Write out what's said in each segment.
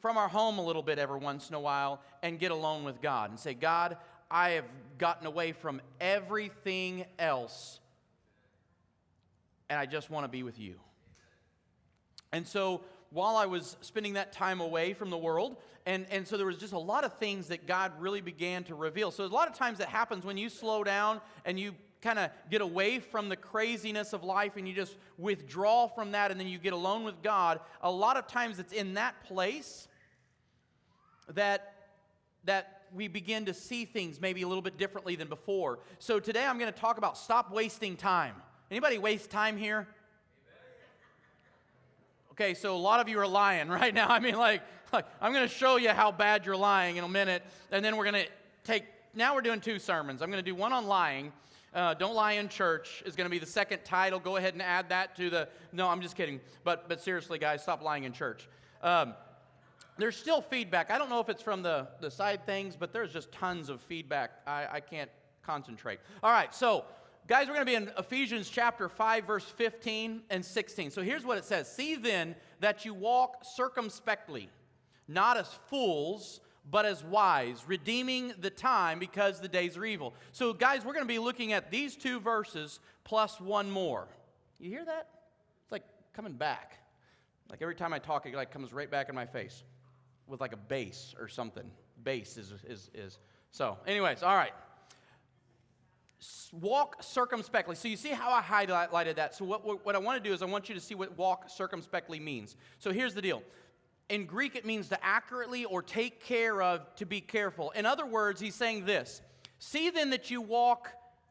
from our home a little bit every once in a while and get alone with God and say, God, I have gotten away from everything else, and I just want to be with you. And so while I was spending that time away from the world, and so there was just a lot of things that God really began to reveal. So a lot of times that happens when you slow down and you kind of get away from the craziness of life and you just withdraw from that and then you get alone with God. A lot of times it's in that place that we begin to see things maybe a little bit differently than before. So today I'm going to talk about stop wasting time. Anybody waste time here? Okay, so a lot of you are lying right now. I mean, like I'm going to show you how bad you're lying in a minute, and then we're going to now we're doing 2 sermons. I'm going to do one on lying. Don't lie in church is going to be the second title. Go ahead and add that to the, no, I'm just kidding. But seriously, guys, stop lying in church. There's still feedback. I don't know if it's from the side things, but there's just tons of feedback. I can't concentrate. All right, so guys, we're going to be in Ephesians chapter 5, verse 15 and 16. So here's what it says. See then that you walk circumspectly, not as fools, but as wise, redeeming the time because the days are evil. So guys, we're going to be looking at these 2 verses plus one more. You hear that? It's like coming back. Like every time I talk, it like comes right back in my face with like a bass or something. Bass is. So anyways, all right. Walk circumspectly. So you see how I highlighted that. So what I want to do is I want you to see what walk circumspectly means. So here's the deal. In Greek, it means to accurately or take care of, to be careful. In other words, he's saying this. See then that you walk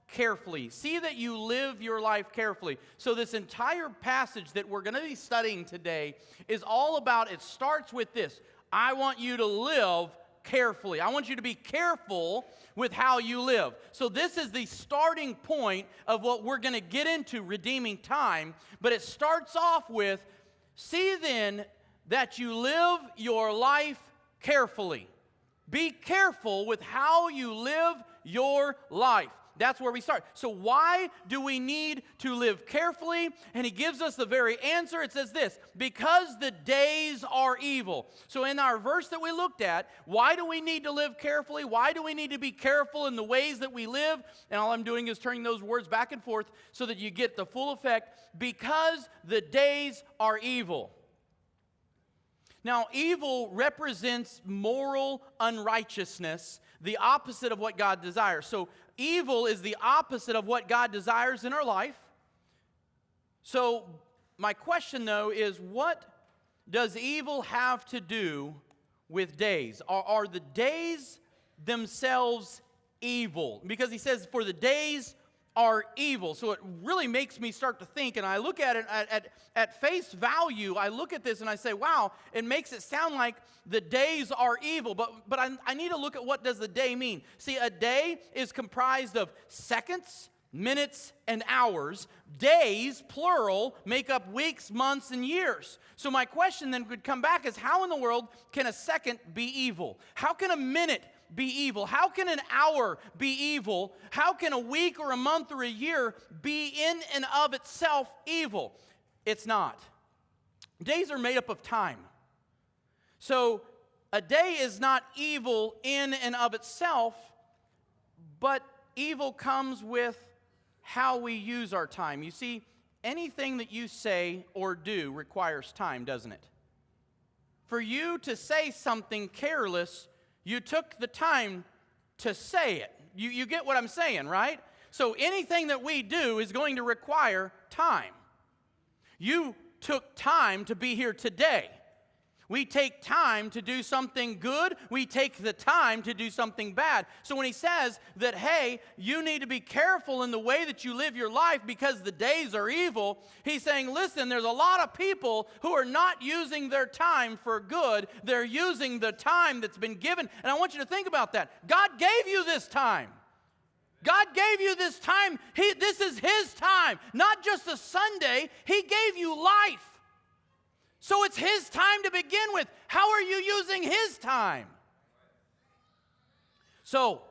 carefully. See that you live your life carefully. So this entire passage that we're going to be studying today is all about, it starts with this. I want you to live carefully. I want you to be careful with how you live. So this is the starting point of what we're going to get into, redeeming time. But it starts off with, see then that you live your life carefully. Be careful with how you live your life. That's where we start. So why do we need to live carefully? And he gives us the very answer. It says this, because the days are evil. So in our verse that we looked at, why do we need to live carefully? Why do we need to be careful in the ways that we live? And all I'm doing is turning those words back and forth so that you get the full effect. Because the days are evil. Now, evil represents moral unrighteousness, the opposite of what God desires. So, evil is the opposite of what God desires in our life. So, my question, though, is what does evil have to do with days? Are the days themselves evil? Because he says, for the days are evil. So it really makes me start to think, and I look at it at face value. I look at this and I say, wow, it makes it sound like the days are evil. But I need to look at what does the day mean. See, a day is comprised of seconds, minutes, and hours. Days, plural, make up weeks, months, and years. So my question then would come back is, how in the world can a second be evil? How can a minute be evil? How can an hour be evil? How can a week or a month or a year be in and of itself evil? It's not. Days are made up of time. So a day is not evil in and of itself, but evil comes with how we use our time. You see, anything that you say or do requires time, doesn't it? For you to say something careless, you took the time to say it. You get what I'm saying, right? So anything that we do is going to require time. You took time to be here today. We take time to do something good. We take the time to do something bad. So when he says that, hey, you need to be careful in the way that you live your life because the days are evil, he's saying, listen, there's a lot of people who are not using their time for good. They're using the time that's been given. And I want you to think about that. God gave you this time. God gave you this time. This is his time, not just a Sunday. He gave you life. So it's his time to begin with. How are you using his time? So,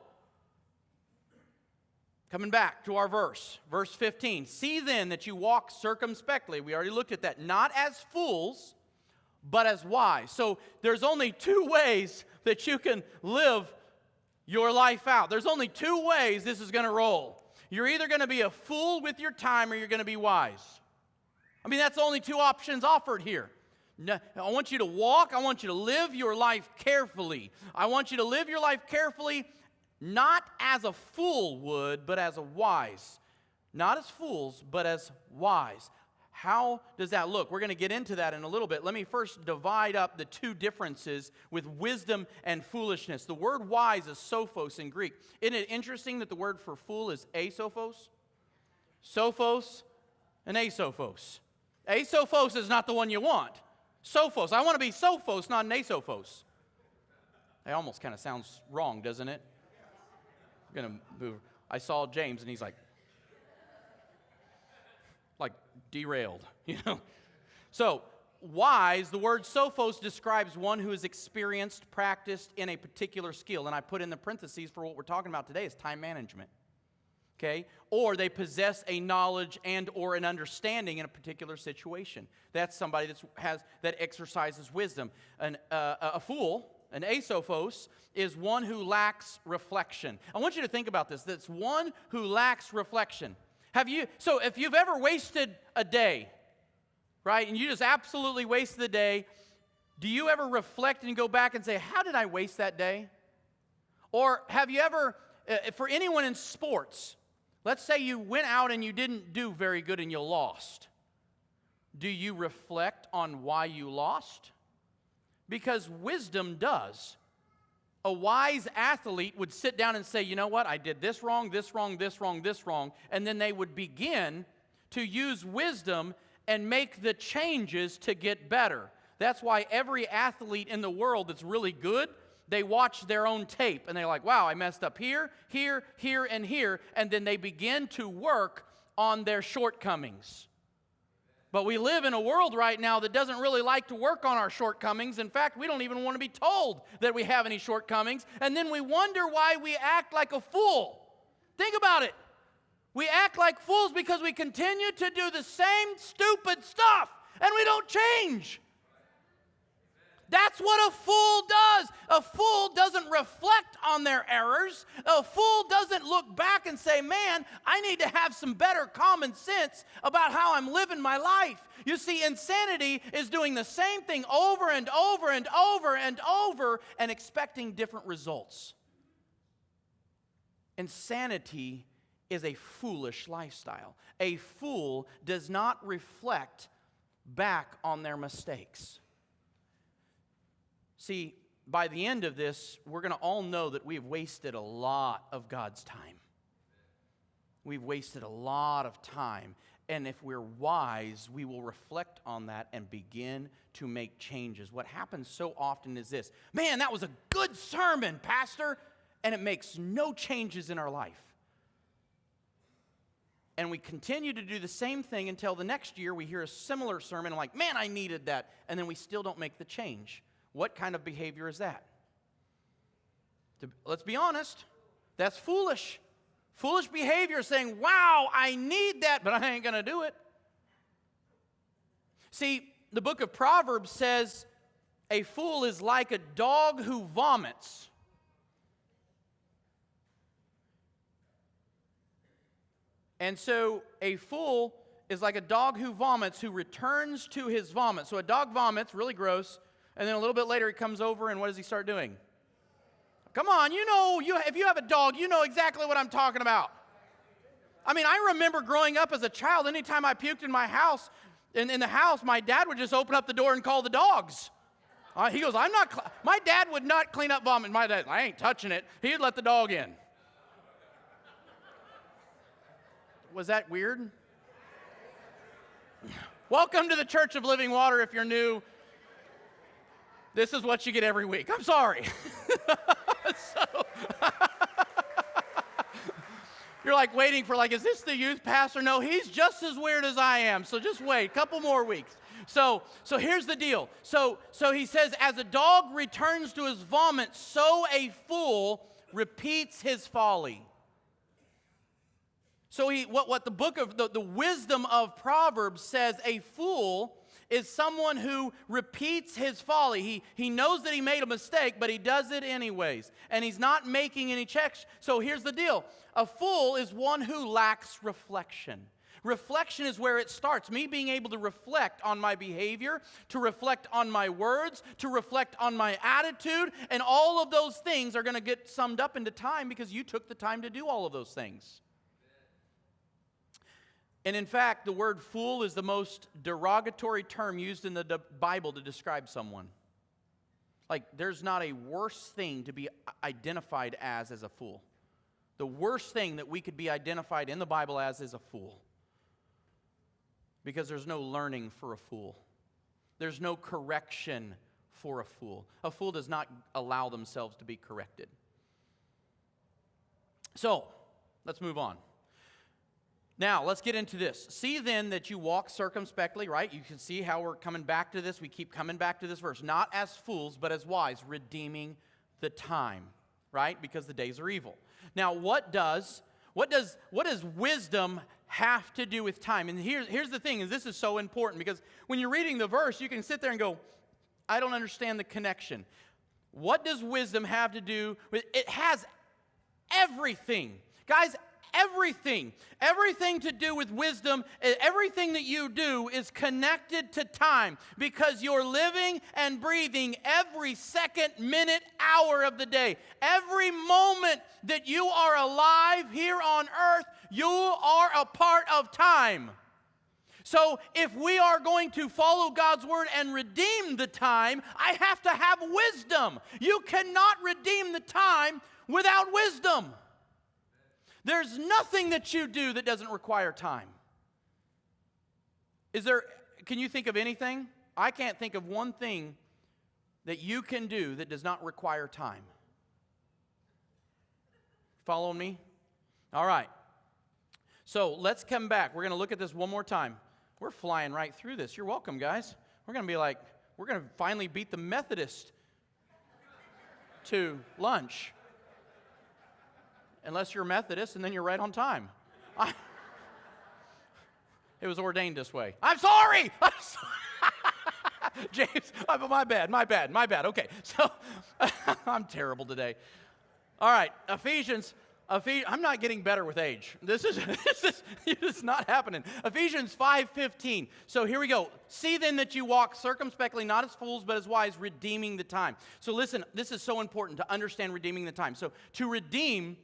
coming back to our verse 15. See then that you walk circumspectly. We already looked at that. Not as fools, but as wise. So there's only two ways that you can live your life out. There's only two ways this is going to roll. You're either going to be a fool with your time or you're going to be wise. I mean, that's the only two options offered here. I want you to walk. I want you to live your life carefully. I want you to live your life carefully, not as a fool would, but as a wise. Not as fools, but as wise. How does that look? We're going to get into that in a little bit. Let me first divide up the two differences with wisdom and foolishness. The word wise is sophos in Greek. Isn't it interesting that the word for fool is asophos? Sophos and asophos. Asophos is not the one you want. Sophos. I want to be sophos, not an asophos. That almost kind of sounds wrong, doesn't it? I'm going to move. I saw James, and he's like derailed, you know. So, wise, the word sophos describes one who is experienced, practiced in a particular skill. And I put in the parentheses for what we're talking about today is time management. Okay? Or they possess a knowledge and or an understanding in a particular situation. That's somebody that exercises wisdom. A fool, an asophos, is one who lacks reflection. I want you to think about this. That's one who lacks reflection. So if you've ever wasted a day, right, and you just absolutely wasted the day, do you ever reflect and go back and say, how did I waste that day? Or have you ever, for anyone in sports, let's say you went out and you didn't do very good and you lost. Do you reflect on why you lost? Because wisdom does. A wise athlete would sit down and say, you know what, I did this wrong, this wrong, this wrong, this wrong, and then they would begin to use wisdom and make the changes to get better. That's why every athlete in the world that's really good, they watch their own tape, and they're like, wow, I messed up here, here, here, and here, and then they begin to work on their shortcomings. But we live in a world right now that doesn't really like to work on our shortcomings. In fact, we don't even want to be told that we have any shortcomings. And then we wonder why we act like a fool. Think about it. We act like fools because we continue to do the same stupid stuff and we don't change. That's what a fool does. A fool doesn't reflect on their errors. A fool doesn't look back and say, man, I need to have some better common sense about how I'm living my life. You see, insanity is doing the same thing over and over and over and over and expecting different results. Insanity is a foolish lifestyle. A fool does not reflect back on their mistakes. See, by the end of this, we're going to all know that we've wasted a lot of God's time. We've wasted a lot of time. And if we're wise, we will reflect on that and begin to make changes. What happens so often is this: man, that was a good sermon, Pastor, and it makes no changes in our life. And we continue to do the same thing until the next year we hear a similar sermon and like, man, I needed that. And then we still don't make the change. What kind of behavior is that? Let's be honest. That's foolish. Foolish behavior is saying, wow, I need that, but I ain't going to do it. See, the book of Proverbs says a fool is like a dog who vomits. And so a fool is like a dog who vomits, who returns to his vomit. So a dog vomits, really gross. And then a little bit later, he comes over, and what does he start doing? Come on, if you have a dog, you know exactly what I'm talking about. I mean, I remember growing up as a child, anytime I puked in my house, in the house, my dad would just open up the door and call the dogs. He goes, my dad would not clean up vomit. My dad, I ain't touching it. He'd let the dog in. Was that weird? Welcome to the Church of Living Water if you're new. This is what you get every week. I'm sorry. You're like waiting for is this the youth pastor? No, he's just as weird as I am. So just wait, a couple more weeks. So here's the deal. So he says, as a dog returns to his vomit, so a fool repeats his folly. So what the book of the wisdom of Proverbs says, a fool is someone who repeats his folly. He knows that he made a mistake, but he does it anyways. And he's not making any checks. So here's the deal. A fool is one who lacks reflection. Reflection is where it starts. Me being able to reflect on my behavior, to reflect on my words, to reflect on my attitude, and all of those things are going to get summed up into time because you took the time to do all of those things. And in fact, the word fool is the most derogatory term used in the Bible to describe someone. Like, there's not a worse thing to be identified as a fool. The worst thing that we could be identified in the Bible as is a fool. Because there's no learning for a fool. There's no correction for a fool. A fool does not allow themselves to be corrected. So, let's move on. Now, let's get into this. See then that you walk circumspectly, right? You can see how we're coming back to this. We keep coming back to this verse. Not as fools, but as wise, redeeming the time, right? Because the days are evil. Now, what does wisdom have to do with time? And here's the thing, and this is so important, because when you're reading the verse, you can sit there and go, I don't understand the connection. What does wisdom have to do with it? It has everything. Guys, everything to do with wisdom, everything that you do is connected to time, because you're living and breathing every second, minute, hour of the day. Every moment that you are alive here on earth, you are a part of time. So if we are going to follow God's word and redeem the time, I have to have wisdom. You cannot redeem the time without wisdom. There's nothing that you do that doesn't require time. Can you think of anything? I can't think of one thing that you can do that does not require time. Following me? All right. So let's come back. We're going to look at this one more time. We're flying right through this. You're welcome, guys. We're going to finally beat the Methodist to lunch. Unless you're a Methodist, and then you're right on time. It was ordained this way. I'm sorry! James, my bad. Okay, so I'm terrible today. All right, Ephesians, I'm not getting better with age. This is not happening. Ephesians 5:15. So here we go. See then that you walk circumspectly, not as fools, but as wise, redeeming the time. So listen, this is so important to understand redeeming the time. So to redeem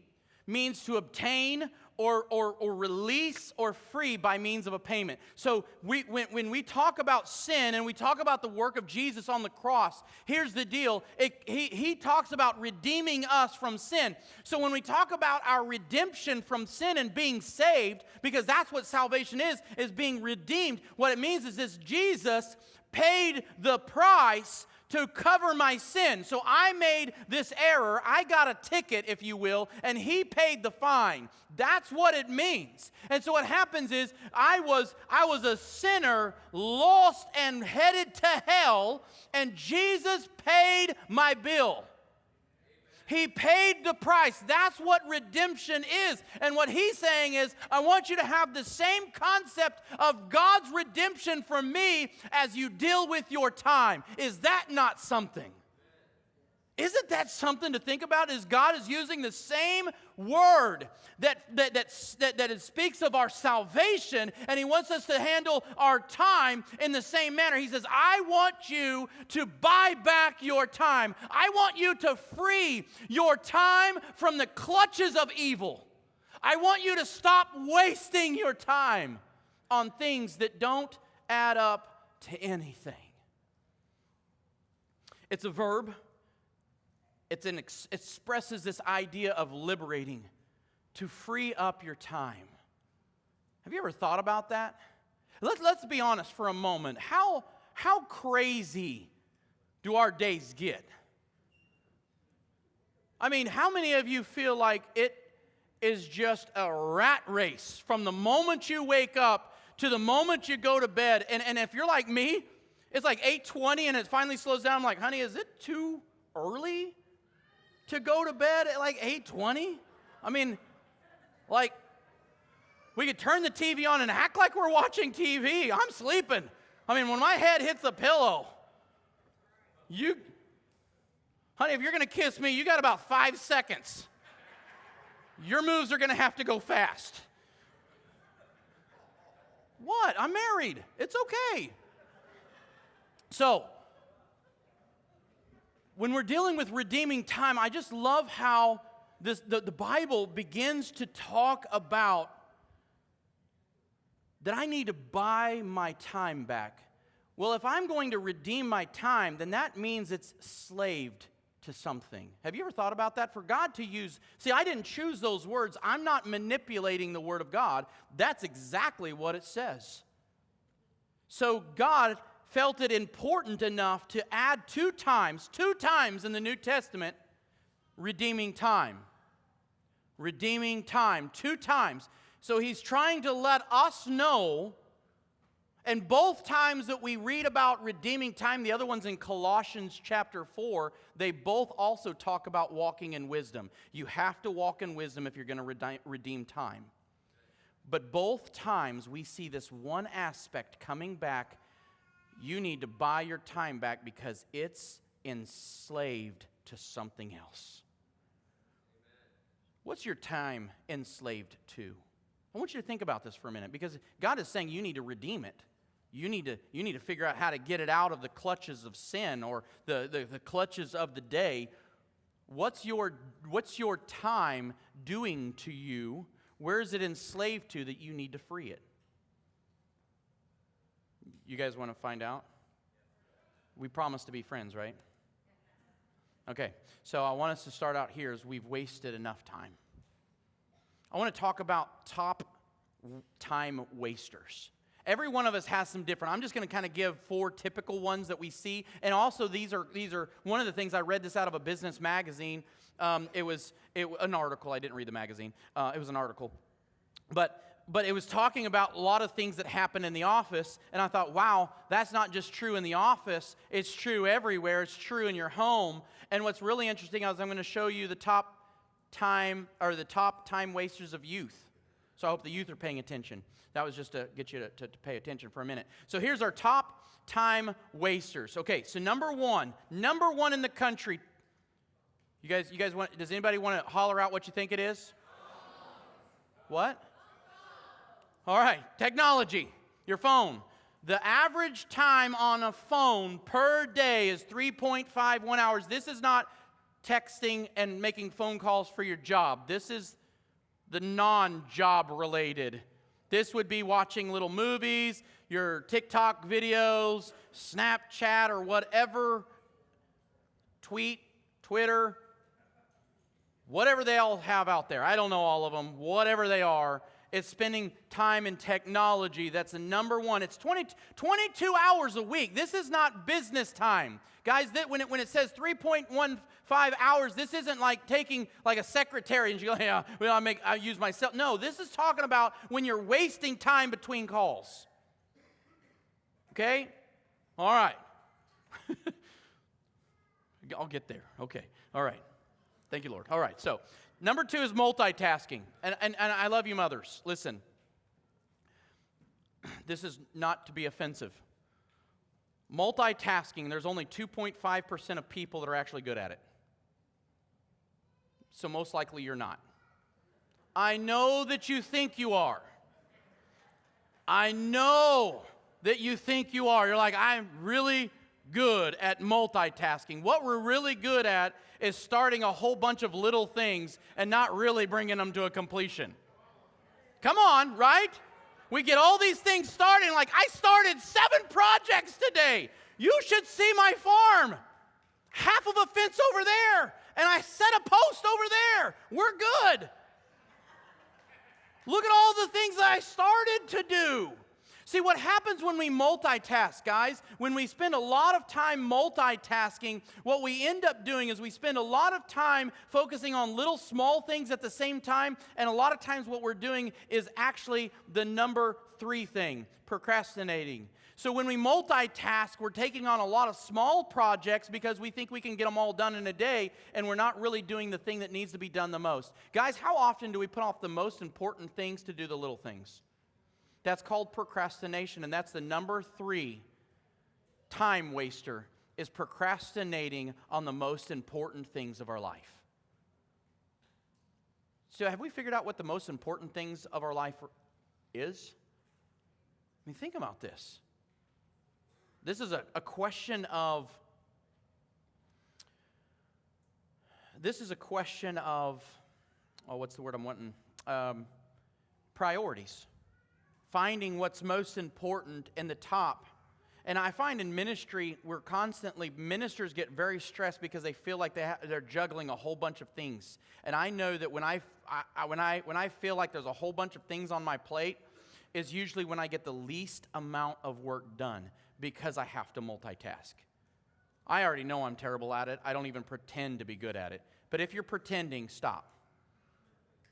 means to obtain or release or free by means of a payment. So when we talk about sin and we talk about the work of Jesus on the cross, here's the deal. He talks about redeeming us from sin. So when we talk about our redemption from sin and being saved, because that's what salvation is being redeemed, what it means is this: Jesus paid the price to cover my sin. So I made this error. I got a ticket, if you will, and he paid the fine. That's what it means. And so what happens is I was a sinner, lost and headed to hell, and Jesus paid my bill. He paid the price. That's what redemption is. And what he's saying is, I want you to have the same concept of God's redemption for me as you deal with your time. Is that not something? Isn't that something to think about? Is God is using the same word that it speaks of our salvation, and he wants us to handle our time in the same manner. He says, I want you to buy back your time. I want you to free your time from the clutches of evil. I want you to stop wasting your time on things that don't add up to anything. It's a verb. It expresses this idea of liberating, to free up your time. Have you ever thought about that? Let's be honest for a moment. How crazy do our days get? I mean, how many of you feel like it is just a rat race from the moment you wake up to the moment you go to bed? And if you're like me, it's like 8:20 and it finally slows down. I'm like, honey, is it too early to go to bed at like 8:20? I mean, like, we could turn the TV on and act like we're watching TV. I'm sleeping. I mean, when my head hits the pillow, honey, if you're going to kiss me, you got about 5 seconds. Your moves are going to have to go fast. What? I'm married. It's okay. So, when we're dealing with redeeming time, I just love how the Bible begins to talk about that I need to buy my time back. Well, if I'm going to redeem my time, then that means it's slaved to something. Have you ever thought about that? For God to use, see, I didn't choose those words. I'm not manipulating the Word of God. That's exactly what it says. So God felt it important enough to add two times in the New Testament, redeeming time. Redeeming time, 2 times. So He's trying to let us know. And both times that we read about redeeming time, the other one's in Colossians chapter 4, they both also talk about walking in wisdom. You have to walk in wisdom if you're going to redeem time. But both times we see this one aspect coming back. You need to buy your time back because it's enslaved to something else. What's your time enslaved to? I want you to think about this for a minute because God is saying you need to redeem it. You need to figure out how to get it out of the clutches of sin or the clutches of the day. What's your time doing to you? Where is it enslaved to that you need to free it? You guys want to find out? We promised to be friends, right? Okay, so I want us to start out here as we've wasted enough time. I want to talk about top time wasters. Every one of us has some different. I'm just going to kind of give 4 typical ones that we see. And also these are one of the things, I read this out of a business magazine. It was an article. I didn't read the magazine. It was an article. But it was talking about a lot of things that happen in the office. And I thought, wow, that's not just true in the office. It's true everywhere. It's true in your home. And what's really interesting is I'm going to show you the top time wasters of youth. So I hope the youth are paying attention. That was just to get you to pay attention for a minute. So here's our top time wasters. Okay, so number one in the country. You guys want? Does anybody want to holler out what you think it is? What? All right, technology. Your phone. The average time on a phone per day is 3.51 hours. This is not texting and making phone calls for your job. This is the non-job related. This would be watching little movies, your TikTok videos, Snapchat, or whatever, Twitter, whatever they all have out there. I don't know all of them. Whatever they are, it's spending time in technology. That's the number one. It's 22 hours a week. This is not business time. Guys, when it says 3.15 hours, this isn't like taking like a secretary and you go, yeah, well, I use myself. No, this is talking about when you're wasting time between calls. Okay? All right. I'll get there. Okay. All right. Thank you, Lord. All right. So, number 2 is multitasking. And I love you mothers. Listen. This is not to be offensive. Multitasking, there's only 2.5% of people that are actually good at it. So most likely you're not. I know that you think you are. I know that you think you are. You're like, I'm really good at multitasking. What we're really good at is starting a whole bunch of little things and not really bringing them to a completion. Come on, right? We get all these things started, like I started 7 projects today. You should see my farm. Half of a fence over there, and I set a post over there. We're good. Look at all the things that I started to do. See, what happens when we multitask, guys, when we spend a lot of time multitasking, what we end up doing is we spend a lot of time focusing on little small things at the same time, and a lot of times what we're doing is actually the number 3 thing, procrastinating. So when we multitask, we're taking on a lot of small projects because we think we can get them all done in a day, and we're not really doing the thing that needs to be done the most. Guys, how often do we put off the most important things to do the little things? That's called procrastination, and that's the number 3 time waster is procrastinating on the most important things of our life. So have we figured out what the most important things of our life is? I mean, think about this. This is a question of, what's the word I'm wanting? Priorities. Finding what's most important in the top. And I find in ministry, ministers get very stressed because they feel like they're juggling a whole bunch of things. And I know that when I feel like there's a whole bunch of things on my plate, is usually when I get the least amount of work done because I have to multitask. I already know I'm terrible at it. I don't even pretend to be good at it. But if you're pretending, stop.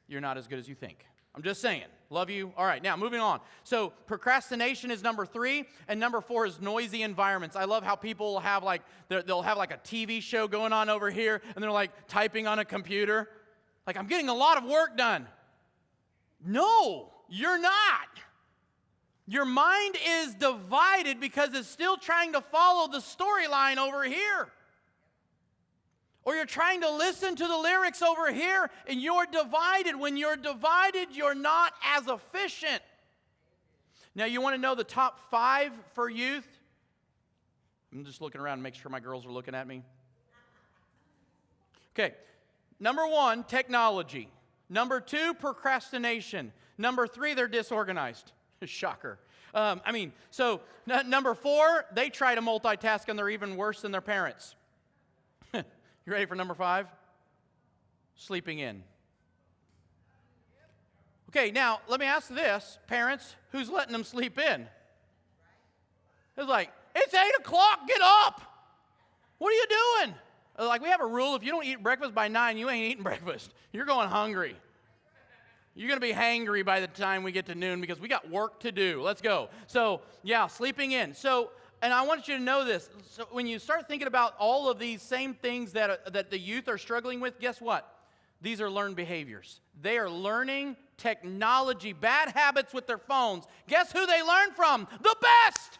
You're not as good as you think. I'm just saying. Love you. All right, now moving on. So procrastination is number 3, and number 4 is noisy environments. I love how people will have they'll have like a TV show going on over here, and they're like typing on a computer. Like, I'm getting a lot of work done. No, you're not. Your mind is divided because it's still trying to follow the storyline over here. Or you're trying to listen to the lyrics over here, and you're divided. When you're divided, you're not as efficient. Now, you want to know the top 5 for youth? I'm just looking around to make sure my girls are looking at me. Okay, number 1, technology. Number 2, procrastination. Number 3, they're disorganized. Shocker. Number 4, they try to multitask, and they're even worse than their parents. You ready for number 5? Sleeping in. Okay, now, let me ask this. Parents, who's letting them sleep in? It's like, it's 8 o'clock, get up! What are you doing? Like, we have a rule, if you don't eat breakfast by 9, you ain't eating breakfast. You're going hungry. You're going to be hangry by the time we get to noon because we got work to do. Let's go. So, yeah, sleeping in. And I want you to know this. So when you start thinking about all of these same things that the youth are struggling with, guess what? These are learned behaviors. They are learning technology, bad habits with their phones. Guess who they learn from? The best!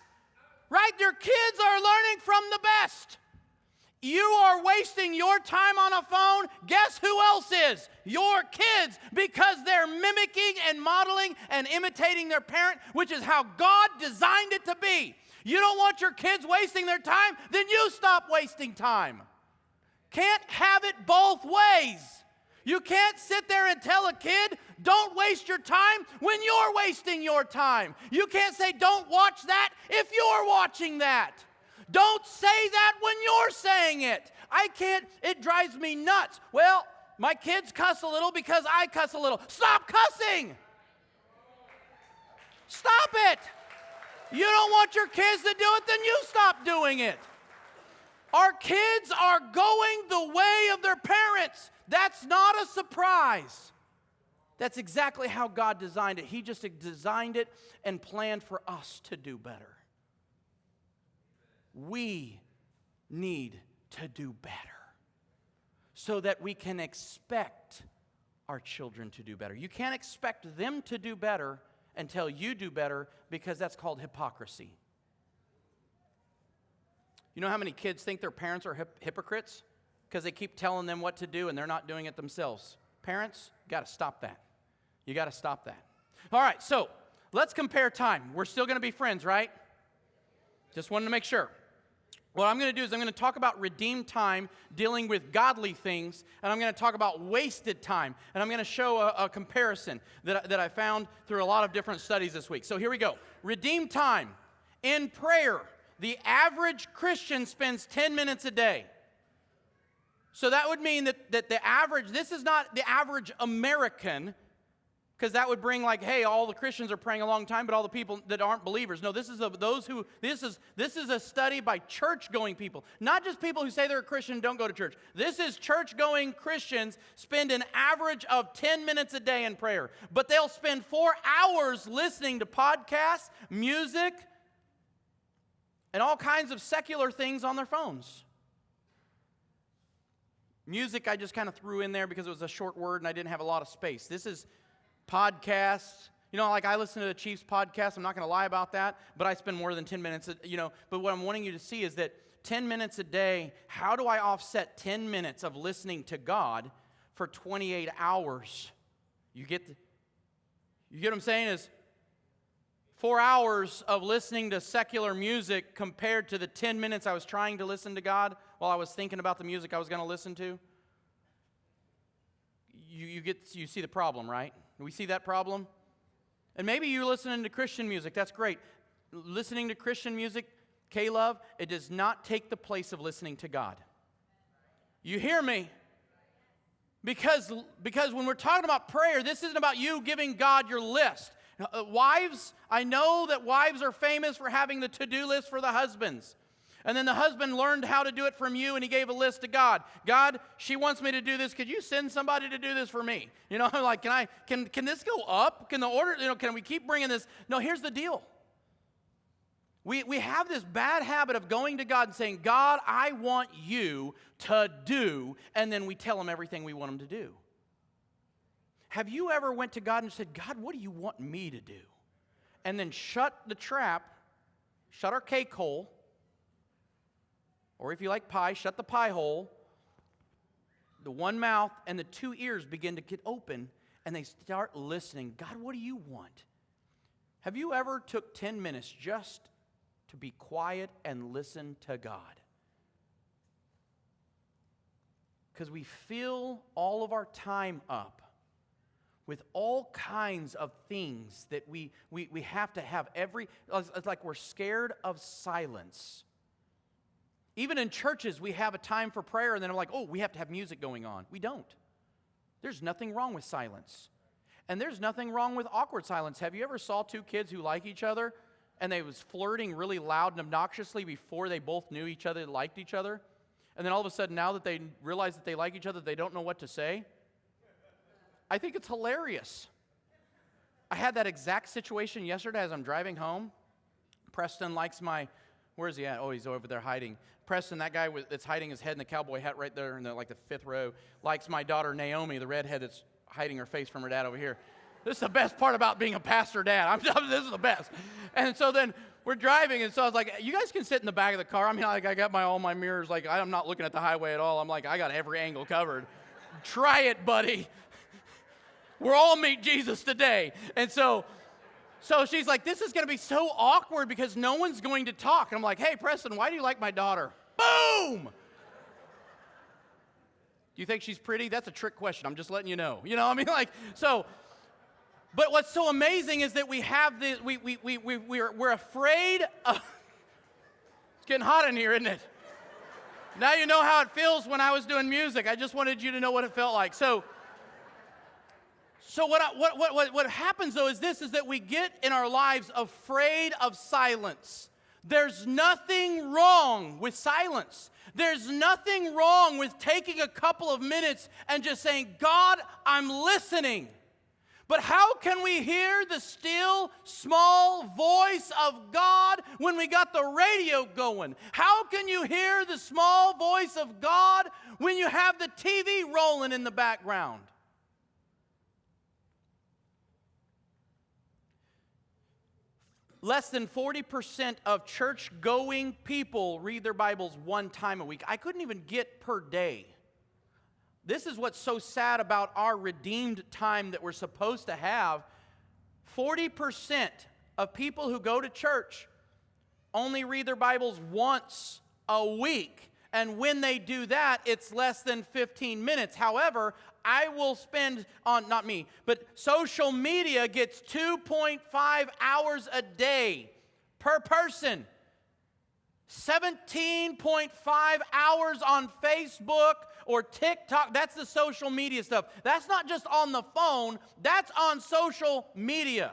Right? Their kids are learning from the best. You are wasting your time on a phone. Guess who else is? Your kids, because they're mimicking and modeling and imitating their parent, which is how God designed it to be. You don't want your kids wasting their time? Then you stop wasting time. Can't have it both ways. You can't sit there and tell a kid, don't waste your time when you're wasting your time. You can't say, don't watch that if you're watching that. Don't say that when you're saying it. It drives me nuts. Well, my kids cuss a little because I cuss a little. Stop cussing. Stop it. You don't want your kids to do it, then you stop doing it. Our kids are going the way of their parents. That's not a surprise. That's exactly how God designed it. He just designed it and planned for us to do better. We need to do better so that we can expect our children to do better. You can't expect them to do better until you do better, because that's called hypocrisy. You know how many kids think their parents are hypocrites? Because they keep telling them what to do and they're not doing it themselves. Parents, you got to stop that. You got to stop that. All right, so let's compare time. We're still going to be friends, right? Just wanted to make sure. What I'm going to do is I'm going to talk about redeemed time, dealing with godly things, and I'm going to talk about wasted time. And I'm going to show a comparison that I found through a lot of different studies this week. So here we go. Redeemed time. In prayer, the average Christian spends 10 minutes a day. So that would mean that the average, this is not the average American, because that would bring like, hey, all the Christians are praying a long time, but all the people that aren't believers. No, this is a study by church-going people. Not just people who say they're a Christian and don't go to church. This is church-going Christians spend an average of 10 minutes a day in prayer. But they'll spend 4 hours listening to podcasts, music, and all kinds of secular things on their phones. Music I just kind of threw in there because it was a short word and I didn't have a lot of space. This is podcasts, You know, like I listen to the Chiefs podcast. I'm not going to lie about that, but I spend more than 10 minutes, But what I'm wanting you to see is that 10 minutes a day, how do I offset 10 minutes of listening to God for 28 hours? You get what I'm saying? Is 4 hours of listening to secular music compared to the 10 minutes I was trying to listen to God while I was thinking about the music I was going to listen to? You see the problem, right? Do we see that problem? And maybe you're listening to Christian music. That's great. Listening to Christian music, K-Love, it does not take the place of listening to God. You hear me? Because when we're talking about prayer, this isn't about you giving God your list. Wives, I know that wives are famous for having the to-do list for the husbands. And then the husband learned how to do it from you, and he gave a list to God. God, she wants me to do this. Could you send somebody to do this for me? I'm like, can this go up? Can the order, can we keep bringing this? No, here's the deal. We have this bad habit of going to God and saying, God, I want you to do, and then we tell him everything we want him to do. Have you ever went to God and said, God, what do you want me to do? And then shut the trap, shut our cake hole, or if you like pie, shut the pie hole, the one mouth and the two ears begin to get open, and they start listening. God, what do you want? Have you ever took 10 minutes just to be quiet and listen to God? Because we fill all of our time up with all kinds of things that we have to have it's like we're scared of silence. Even in churches, we have a time for prayer, and then I'm like, oh, we have to have music going on. We don't. There's nothing wrong with silence. And there's nothing wrong with awkward silence. Have you ever saw two kids who like each other, and they was flirting really loud and obnoxiously before they both knew each other, liked each other? And then all of a sudden, now that they realize that they like each other, they don't know what to say? I think it's hilarious. I had that exact situation yesterday as I'm driving home. Preston likes where is he at? Oh, he's over there hiding. Preston, that guy that's hiding his head in the cowboy hat right there in the fifth row, likes my daughter Naomi, the redhead that's hiding her face from her dad over here. This is the best part about being a pastor dad. This is the best. And so then we're driving, and so I was like, you guys can sit in the back of the car. I mean, I got all my mirrors. I'm not looking at the highway at all. I'm like, I got every angle covered. Try it, buddy. We're all meet Jesus today. And so she's like, this is going to be so awkward because no one's going to talk. And I'm like, hey, Preston, why do you like my daughter? Boom! Do you think she's pretty? That's a trick question. I'm just letting you know. But what's so amazing is that we have this, we're afraid of, it's getting hot in here, isn't it? Now you know how it feels when I was doing music. I just wanted you to know what it felt like. So what happens, though, is that we get in our lives afraid of silence. There's nothing wrong with silence. There's nothing wrong with taking a couple of minutes and just saying, God, I'm listening. But how can we hear the still, small voice of God when we got the radio going? How can you hear the small voice of God when you have the TV rolling in the background? Less than 40% of church-going people read their Bibles one time a week. I couldn't even get per day. This is what's so sad about our redeemed time that we're supposed to have. 40% of people who go to church only read their Bibles once a week. And when they do that, it's less than 15 minutes. However, I will spend not me, but social media gets 2.5 hours a day per person. 17.5 hours on Facebook or TikTok. That's the social media stuff. That's not just on the phone. That's on social media.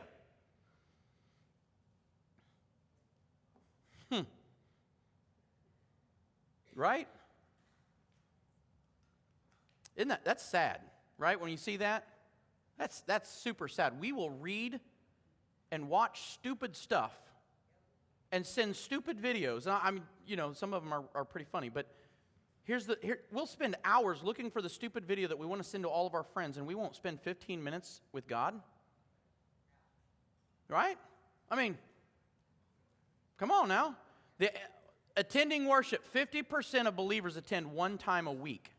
Right? That's sad, right? When you see that, that's super sad. We will read and watch stupid stuff and send stupid videos. Some of them are pretty funny, but we'll spend hours looking for the stupid video that we want to send to all of our friends, and we won't spend 15 minutes with God. right? I mean, come on now. Attending worship, 50% of believers attend one time a week,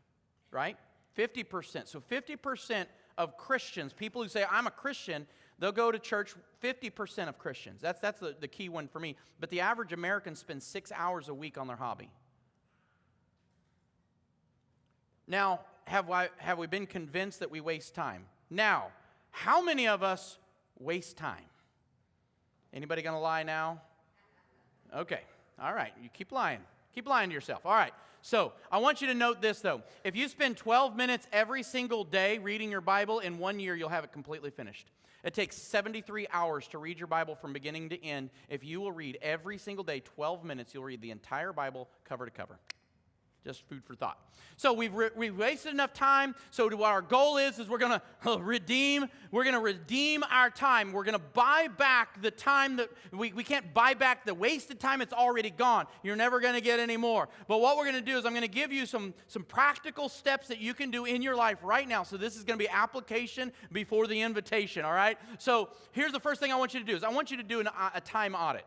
right? 50%. So 50% of Christians, people who say, I'm a Christian, they'll go to church, 50% of Christians. That's the key one for me. But the average American spends 6 hours a week on their hobby. Now, have we been convinced that we waste time? Now, how many of us waste time? Anybody going to lie now? Okay. All right. You keep lying. Keep lying to yourself. All right. So, I want you to note this, though. If you spend 12 minutes every single day reading your Bible, in 1 year, you'll have it completely finished. It takes 73 hours to read your Bible from beginning to end. If you will read every single day 12 minutes, you'll read the entire Bible cover to cover. Just food for thought. So we've wasted enough time. So what our goal is we're going to redeem our time. We're going to buy back the time that we can't buy back the wasted time. It's already gone. You're never going to get any more. But what we're going to do is I'm going to give you some practical steps that you can do in your life right now. So this is going to be application before the invitation, all right? So here's the first thing I want you to do is I want you to do a time audit.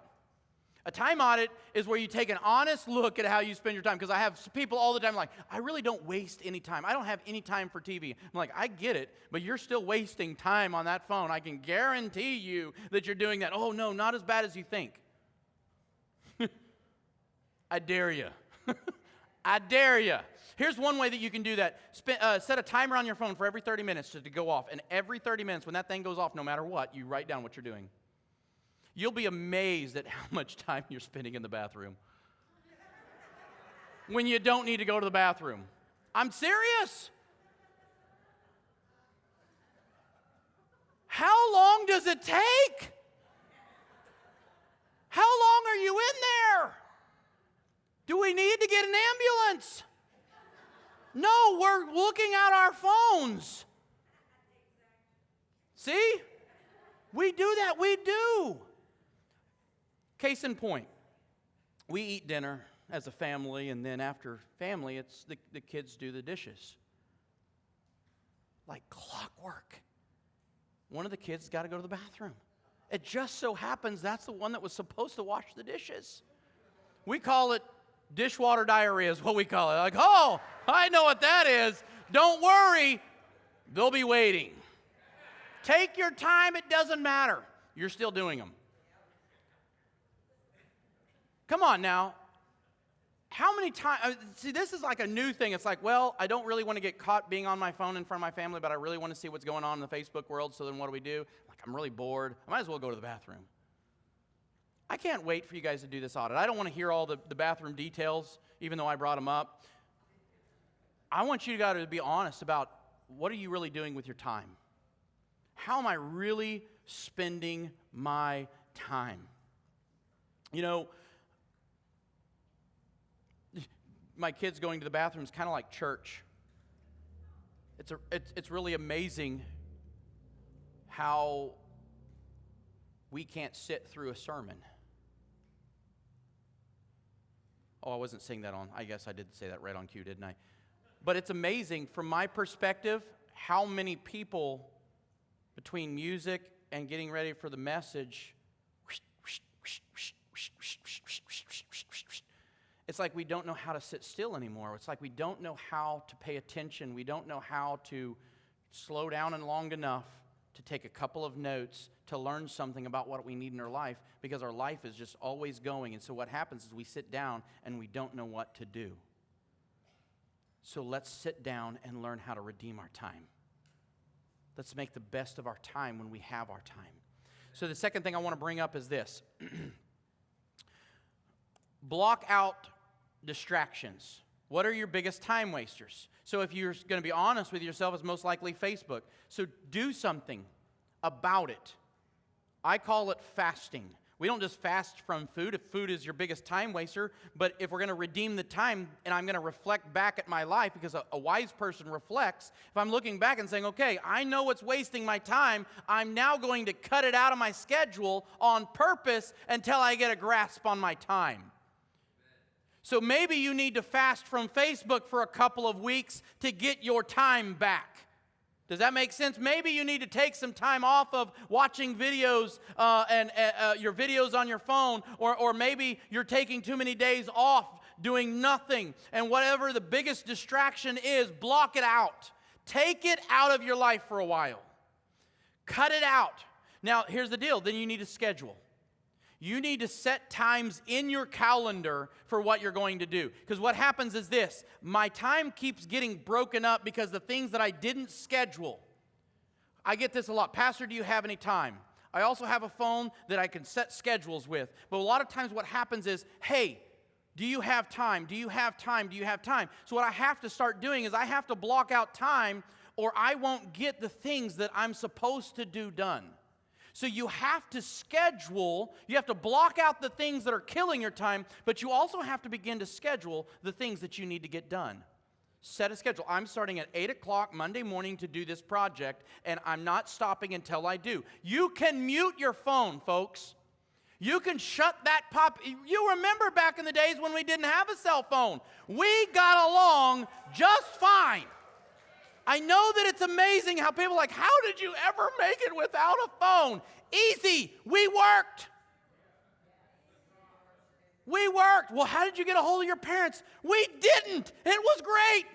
A time audit is where you take an honest look at how you spend your time. Because I have people all the time like, I really don't waste any time. I don't have any time for TV. I'm like, I get it, but you're still wasting time on that phone. I can guarantee you that you're doing that. Oh, no, not as bad as you think. I dare you. I dare you. Here's one way that you can do that. Set a timer on your phone for every 30 minutes to go off. And every 30 minutes, when that thing goes off, no matter what, you write down what you're doing. You'll be amazed at how much time you're spending in the bathroom when you don't need to go to the bathroom. I'm serious. How long does it take? How long are you in there? Do we need to get an ambulance? No, we're looking at our phones. See? We do that. We do. Case in point, we eat dinner as a family, and then after family, it's the kids do the dishes. Like clockwork. One of the kids got to go to the bathroom. It just so happens that's the one that was supposed to wash the dishes. We call it dishwater diarrhea is what we call it. Like, oh, I know what that is. Don't worry, they'll be waiting. Take your time, it doesn't matter. You're still doing them. Come on now. How many times, see, this is like a new thing. It's like, well, I don't really want to get caught being on my phone in front of my family, but I really want to see what's going on in the Facebook world, so then what do? Like, I'm really bored. I might as well go to the bathroom. I can't wait for you guys to do this audit. I don't want to hear all the bathroom details, even though I brought them up. I want you guys to be honest about what are you really doing with your time? How am I really spending my time? You know, my kids going to the bathroom is kind of like church. It's really amazing how we can't sit through a sermon. Oh, I wasn't saying that on, I guess I did say that right on cue, didn't I? But it's amazing from my perspective how many people between music and getting ready for the message, it's like we don't know how to sit still anymore. It's like we don't know how to pay attention. We don't know how to slow down and long enough to take a couple of notes to learn something about what we need in our life, because our life is just always going. And so what happens is we sit down and we don't know what to do. So let's sit down and learn how to redeem our time. Let's make the best of our time when we have our time. So the second thing I want to bring up is this. Block out distractions. What are your biggest time wasters? So if you're going to be honest with yourself, it's most likely Facebook. So do something about it. I call it fasting. We don't just fast from food if food is your biggest time waster, but if we're going to redeem the time and I'm going to reflect back at my life, because a wise person reflects, if I'm looking back and saying, okay, I know what's wasting my time, I'm now going to cut it out of my schedule on purpose until I get a grasp on my time. So maybe you need to fast from Facebook for a couple of weeks to get your time back. Does that make sense? Maybe you need to take some time off of watching videos and your videos on your phone, or maybe you're taking too many days off doing nothing. And whatever the biggest distraction is, block it out. Take it out of your life for a while. Cut it out. Now, here's the deal. Then you need a schedule. You need to set times in your calendar for what you're going to do. Because what happens is this. My time keeps getting broken up because the things that I didn't schedule. I get this a lot. Pastor, do you have any time? I also have a phone that I can set schedules with. But a lot of times what happens is, hey, do you have time? Do you have time? Do you have time? So what I have to start doing is I have to block out time, or I won't get the things that I'm supposed to do done. So you have to schedule, you have to block out the things that are killing your time, but you also have to begin to schedule the things that you need to get done. Set a schedule. I'm starting at 8 o'clock Monday morning to do this project, and I'm not stopping until I do. You can mute your phone, folks. You can shut that pop. You remember back in the days when we didn't have a cell phone. We got along just fine. I know that it's amazing how people are like, how did you ever make it without a phone? Easy. We worked. We worked. Well, how did you get a hold of your parents? We didn't. It was great.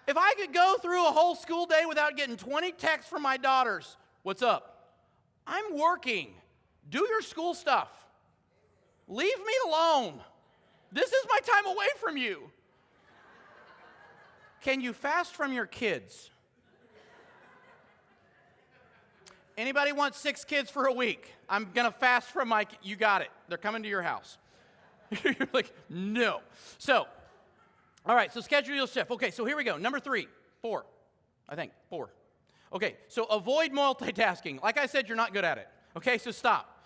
If I could go through a whole school day without getting 20 texts from my daughters, what's up? I'm working. Do your school stuff. Leave me alone. This is my time away from you. Can you fast from your kids? Anybody want 6 kids for a week? I'm going to fast from my kids. You got it. They're coming to your house. You're like, no. So, all right, so schedule your shift. Okay, so here we go. Number 4. Okay, so avoid multitasking. Like I said, you're not good at it. Okay, so stop.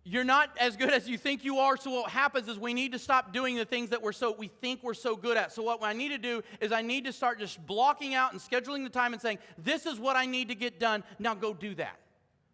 You're not as good as you think you are, so what happens is we need to stop doing the things that we think we're so good at. So what I need to do is I need to start just blocking out and scheduling the time and saying, this is what I need to get done, now go do that.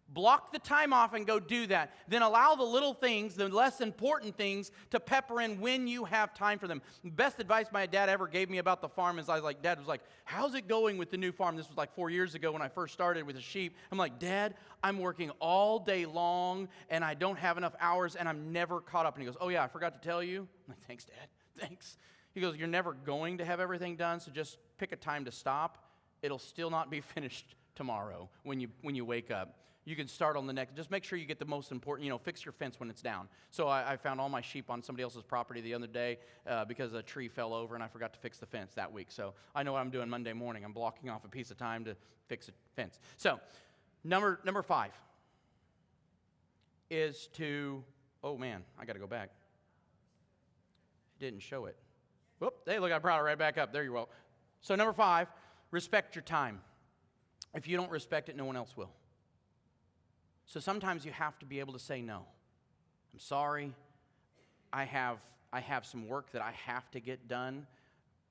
Block the time off and go do that. Then allow the little things, the less important things, to pepper in when you have time for them. Best advice my dad ever gave me about the farm is Dad was like, how's it going with the new farm? This was like 4 years ago when I first started with the sheep. I'm like, Dad, I'm working all day long and I don't have enough hours and I'm never caught up. And he goes, oh yeah, I forgot to tell you. I'm like, thanks, Dad, thanks. He goes, you're never going to have everything done, so just pick a time to stop. It'll still not be finished tomorrow when you wake up. You can start on the next. Just make sure you get the most important, fix your fence when it's down. So I found all my sheep on somebody else's property the other day because a tree fell over and I forgot to fix the fence that week. So I know what I'm doing Monday morning. I'm blocking off a piece of time to fix a fence. So number 5 is to, oh man, I got to go back. Didn't show it. Whoop, hey, look, I brought it right back up. There you go. So number 5, respect your time. If you don't respect it, no one else will. So sometimes you have to be able to say no. I'm sorry. I have some work that I have to get done.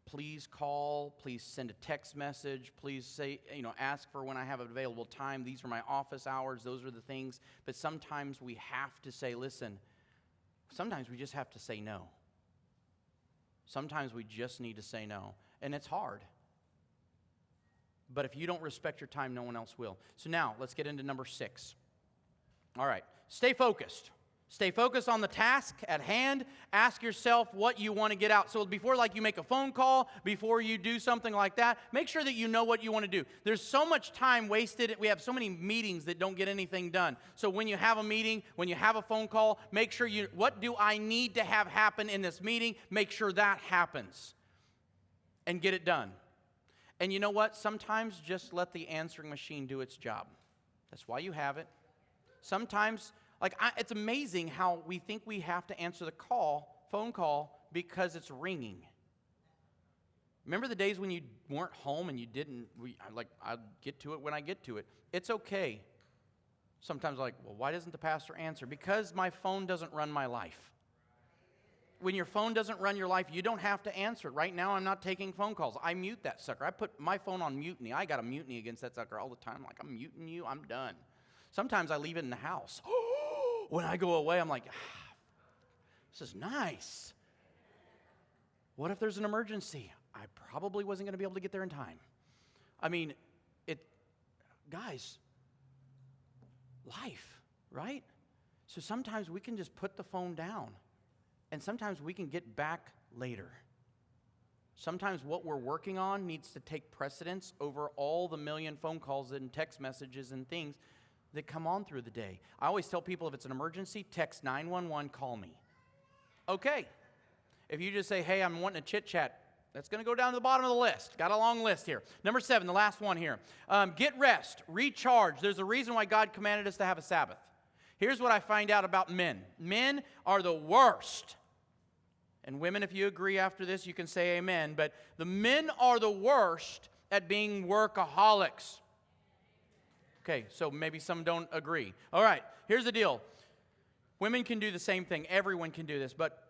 Please call. Please send a text message. Please say, ask for when I have available time. These are my office hours. Those are the things. But sometimes we have to say, listen, sometimes we just have to say no. Sometimes we just need to say no. And it's hard. But if you don't respect your time, no one else will. So now, let's get into number 6. All right, stay focused. Stay focused on the task at hand. Ask yourself what you want to get out. So before you make a phone call, before you do something like that, make sure that you know what you want to do. There's so much time wasted. We have so many meetings that don't get anything done. So when you have a meeting, when you have a phone call, make sure what do I need to have happen in this meeting? Make sure that happens and get it done. And you know what? Sometimes just let the answering machine do its job. That's why you have it. Sometimes, it's amazing how we think we have to answer the phone call, because it's ringing. Remember the days when you weren't home and you didn't, I'll get to it when I get to it. It's okay. Sometimes well, why doesn't the pastor answer? Because my phone doesn't run my life. When your phone doesn't run your life, you don't have to answer it. Right now, I'm not taking phone calls. I mute that sucker. I put my phone on mutiny. I got a mutiny against that sucker all the time. I'm muting you. I'm done. Sometimes I leave it in the house. When I go away, I'm like, this is nice. What if there's an emergency? I probably wasn't going to be able to get there in time. I mean, guys, life, right? So sometimes we can just put the phone down, and sometimes we can get back later. Sometimes what we're working on needs to take precedence over all the million phone calls and text messages and things that come on through the day. I always tell people if it's an emergency, text 911, call me. Okay. If you just say, hey, I'm wanting to chit-chat, that's going to go down to the bottom of the list. Got a long list here. Number 7, the last one here. Get rest, recharge. There's a reason why God commanded us to have a Sabbath. Here's what I find out about men. Men are the worst. And women, if you agree after this, you can say amen. But the men are the worst at being workaholics. Okay, so maybe some don't agree. All right, here's the deal. Women can do the same thing. Everyone can do this. But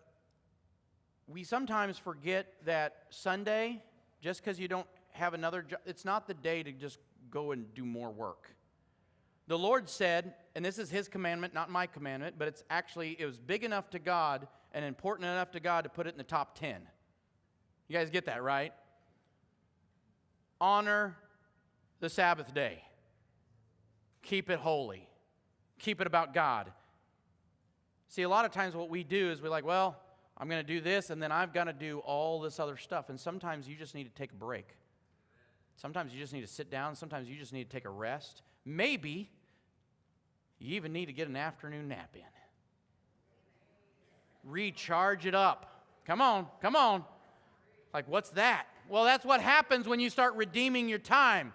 we sometimes forget that Sunday, just because you don't have another job, it's not the day to just go and do more work. The Lord said, and this is His commandment, not my commandment, but it was big enough to God and important enough to God to put it in the top 10. You guys get that, right? Honor the Sabbath day. Keep it holy. Keep it about God. See, a lot of times what we do is we're like, well, I'm going to do this, and then I've got to do all this other stuff. And sometimes you just need to take a break. Sometimes you just need to sit down. Sometimes you just need to take a rest. Maybe you even need to get an afternoon nap in. Recharge it up. Come on, come on. Like, what's that? Well, that's what happens when you start redeeming your time.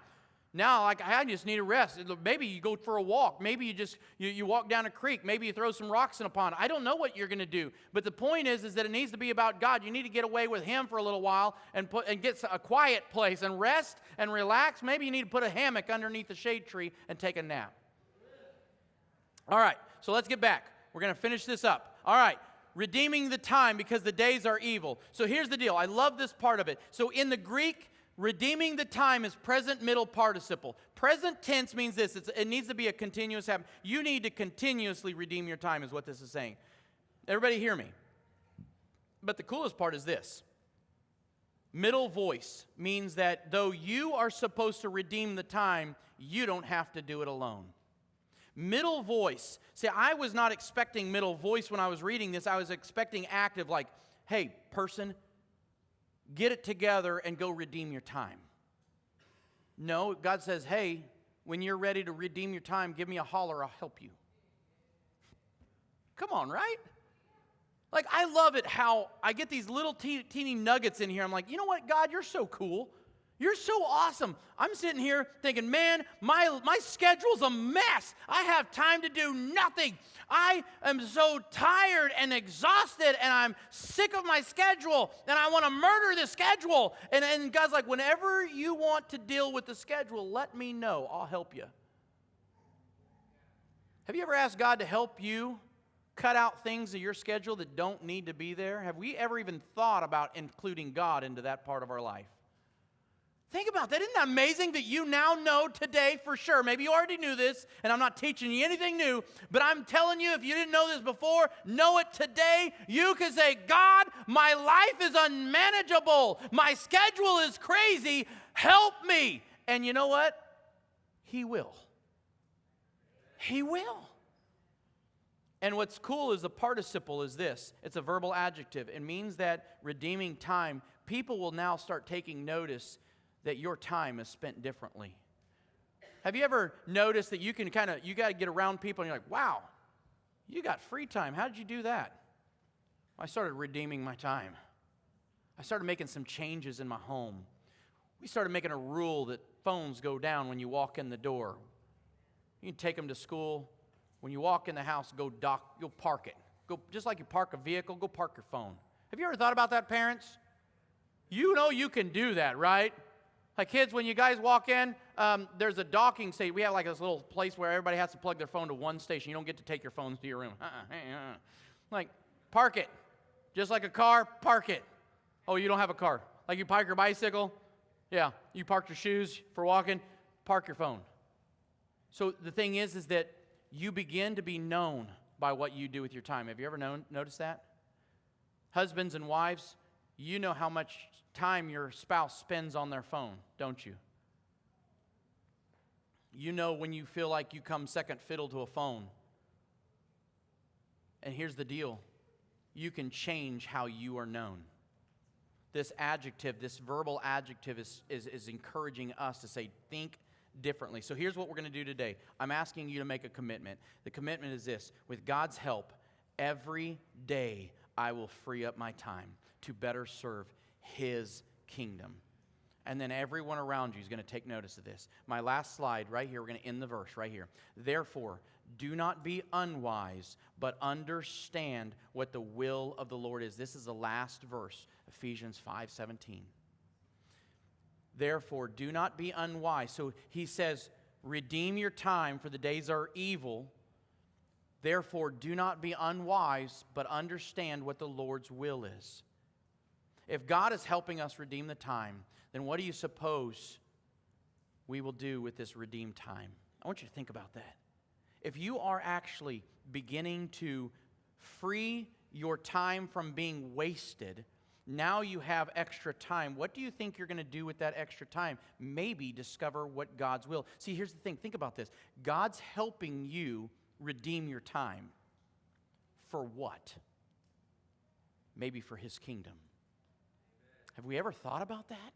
Now, like, I just need a rest. Maybe you go for a walk. Maybe you just you walk down a creek. Maybe you throw some rocks in a pond. I don't know what you're going to do. But the point is that it needs to be about God. You need to get away with Him for a little while and get a quiet place and rest and relax. Maybe you need to put a hammock underneath the shade tree and take a nap. All right, so let's get back. We're going to finish this up. All right, redeeming the time because the days are evil. So here's the deal. I love this part of it. So in the Greek, redeeming the time is present middle participle. Present tense means this. It needs to be a continuous habit. You need to continuously redeem your time is what this is saying. Everybody hear me. But the coolest part is this. Middle voice means that though you are supposed to redeem the time, you don't have to do it alone. Middle voice. See, I was not expecting middle voice when I was reading this. I was expecting active, like, hey, person, get it together and go redeem your time. No, God says, hey, when you're ready to redeem your time, give me a holler, I'll help you. Come on, right? Like, I love it how I get these little teeny nuggets in here. I'm like, you know what, God, you're so cool. You're so awesome. I'm sitting here thinking, man, my schedule's a mess. I have time to do nothing. I am so tired and exhausted, and I'm sick of my schedule, and I want to murder the schedule. And God's like, whenever you want to deal with the schedule, let me know. I'll help you. Have you ever asked God to help you cut out things of your schedule that don't need to be there? Have we ever even thought about including God into that part of our life? Think about that. Isn't that amazing that you now know today for sure? Maybe you already knew this, and I'm not teaching you anything new, but I'm telling you, if you didn't know this before, know it today. You can say, God, my life is unmanageable. My schedule is crazy. Help me. And you know what? He will. He will. And what's cool is the participle is this. It's a verbal adjective. It means that redeeming time, people will now start taking notice that your time is spent differently. Have you ever noticed that you got to get around people and you're like, wow, you got free time. How did you do that? I started redeeming my time. I started making some changes in my home. We started making a rule that phones go down when you walk in the door. You can take them to school. When you walk in the house, go park it. Go, just like you park a vehicle, go park your phone. Have you ever thought about that, parents? You know you can do that, right? Like kids, when you guys walk in, there's a docking station. We have like this little place where everybody has to plug their phone to one station. You don't get to take your phones to your room. Like, park it. Just like a car, park it. Oh, you don't have a car. Like you park your bicycle. Yeah, you parked your shoes for walking. Park your phone. So the thing is that you begin to be known by what you do with your time. Have you ever noticed that? Husbands and wives, you know how much time your spouse spends on their phone, don't you? You know when you feel like you come second fiddle to a phone. And here's the deal. You can change how you are known. This adjective, this verbal adjective is encouraging us to say, think differently. So here's what we're going to do today. I'm asking you to make a commitment. The commitment is this. With God's help, every day I will free up my time to better serve His kingdom. And then everyone around you is going to take notice of this. My last slide right here, we're going to end the verse right here. Therefore, do not be unwise, but understand what the will of the Lord is. This is the last verse, Ephesians 5:17. Therefore, do not be unwise. So he says, redeem your time, for the days are evil. Therefore, do not be unwise, but understand what the Lord's will is. If God is helping us redeem the time, then what do you suppose we will do with this redeemed time? I want you to think about that. If you are actually beginning to free your time from being wasted, now you have extra time. What do you think you're going to do with that extra time? Maybe discover what God's will. See, here's the thing. Think about this. God's helping you redeem your time. For what? Maybe for His kingdom. Have we ever thought about that?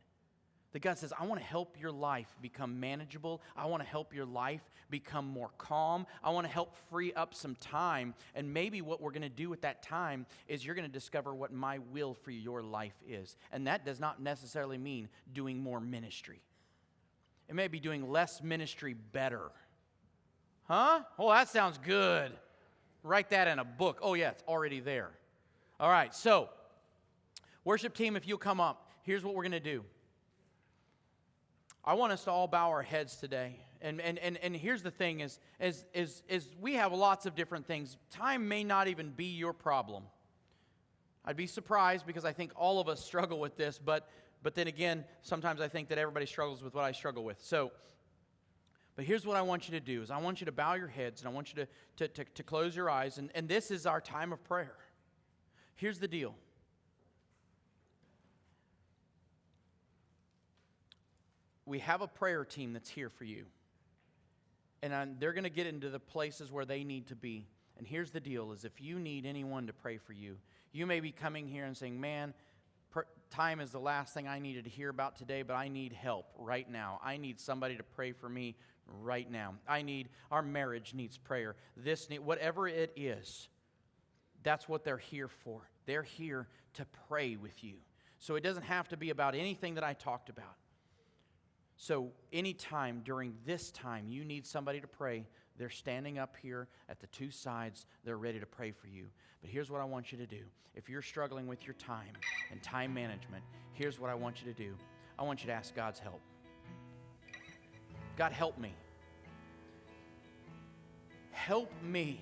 That God says, I want to help your life become manageable. I want to help your life become more calm. I want to help free up some time. And maybe what we're going to do with that time is you're going to discover what my will for your life is. And that does not necessarily mean doing more ministry. It may be doing less ministry better. Huh? Oh, that sounds good. Write that in a book. Oh, yeah, it's already there. All right, so worship team, if you'll come up, here's what we're going to do. I want us to all bow our heads today. And here's the thing is we have lots of different things. Time may not even be your problem. I'd be surprised because I think all of us struggle with this, but then again, sometimes I think that everybody struggles with what I struggle with. But here's what I want you to do is I want you to bow your heads and I want you to close your eyes. And this is our time of prayer. Here's the deal. We have a prayer team that's here for you. And they're going to get into the places where they need to be. And here's the deal is if you need anyone to pray for you, you may be coming here and saying, man, time is the last thing I needed to hear about today, but I need help right now. I need somebody to pray for me right now. Our marriage needs prayer. Whatever it is, that's what they're here for. They're here to pray with you. So it doesn't have to be about anything that I talked about. So anytime during this time you need somebody to pray, they're standing up here at the two sides. They're ready to pray for you. But here's what I want you to do. If you're struggling with your time and time management, here's what I want you to do. I want you to ask God's help. God, help me. Help me